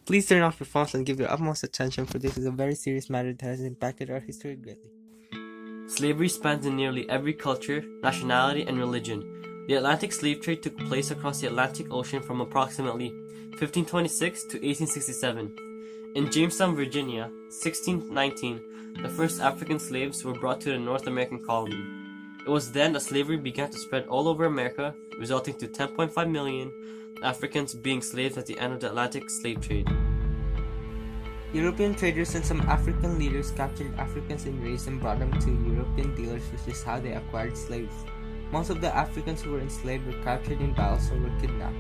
Please turn off your phones and give your utmost attention, for this is a very serious matter that has impacted our history greatly. Slavery spans in nearly every culture, nationality, and religion. The Atlantic slave trade took place across the Atlantic Ocean from approximately 1526 to 1867. In Jamestown, Virginia, 1619, the first African slaves were brought to the North American colony. It was then that slavery began to spread all over America, resulting to 10.5 million Africans being slaves at the end of the Atlantic slave trade. European traders and some African leaders captured Africans in raids and brought them to European dealers, which is how they acquired slaves. Most of the Africans who were enslaved were captured in battles or were kidnapped.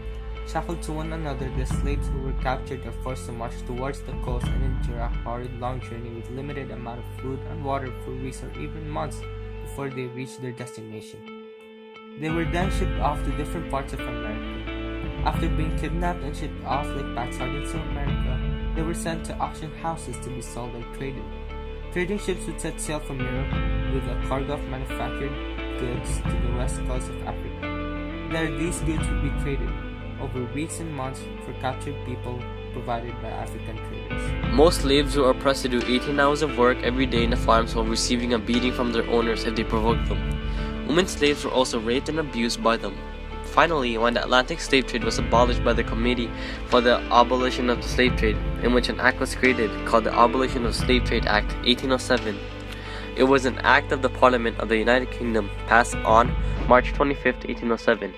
Shackled to one another, the slaves who were captured are forced to march towards the coast and endure a horrid long journey with limited amount of food and water for weeks or even months before they reach their destination. They were then shipped off to different parts of America. After being kidnapped and shipped off like bad sardines to America, they were sent to auction houses to be sold or traded. Trading ships would set sail from Europe with a cargo of manufactured goods to the west coast of Africa. There, these goods would be traded over weeks and months for captured people provided by African traders. Most slaves were oppressed to do 18 hours of work every day in the farms while receiving a beating from their owners if they provoked them. Women slaves were also raped and abused by them. Finally, when the Atlantic slave trade was abolished by the Committee for the Abolition of the Slave Trade, in which an act was created called the Abolition of Slave Trade Act 1807, it was an act of the Parliament of the United Kingdom passed on March 25, 1807,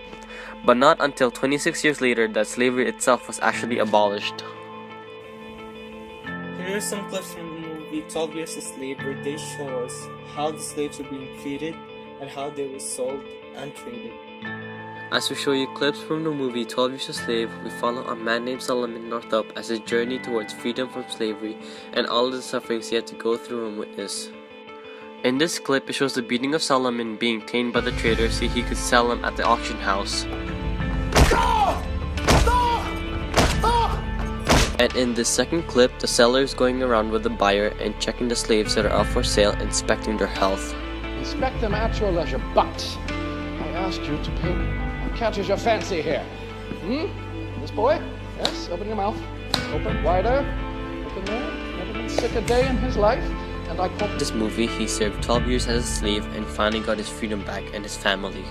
but not until 26 years later that slavery itself was actually abolished. Here are some clips from the movie 12 Years a Slave, where they show us how the slaves were being treated and how they were sold and traded. As we show you clips from the movie 12 Years a Slave, we follow a man named Solomon Northup as his journey towards freedom from slavery and all of the sufferings he had to go through and witness. In this clip, it shows the beating of Solomon being tamed by the trader so he could sell him at the auction house. And in this second clip, the seller is going around with the buyer and checking the slaves that are up for sale, inspecting their health. Inspect them at your leisure, but I asked you to pay me. What catches your fancy here? This boy? Yes, open your mouth. Open wider. Open there. Never been sick a day in his life. And I call this movie, he served 12 years as a slave and finally got his freedom back and his family.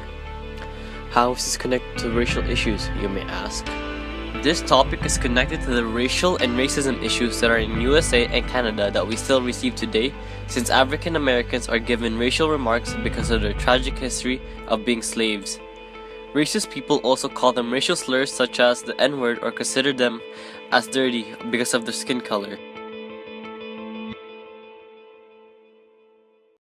How is this connected to racial issues, you may ask? This topic is connected to the racial and racism issues that are in USA and Canada that we still receive today, since African Americans are given racial remarks because of their tragic history of being slaves. Racist people also call them racial slurs such as the N-word or consider them as dirty because of their skin color.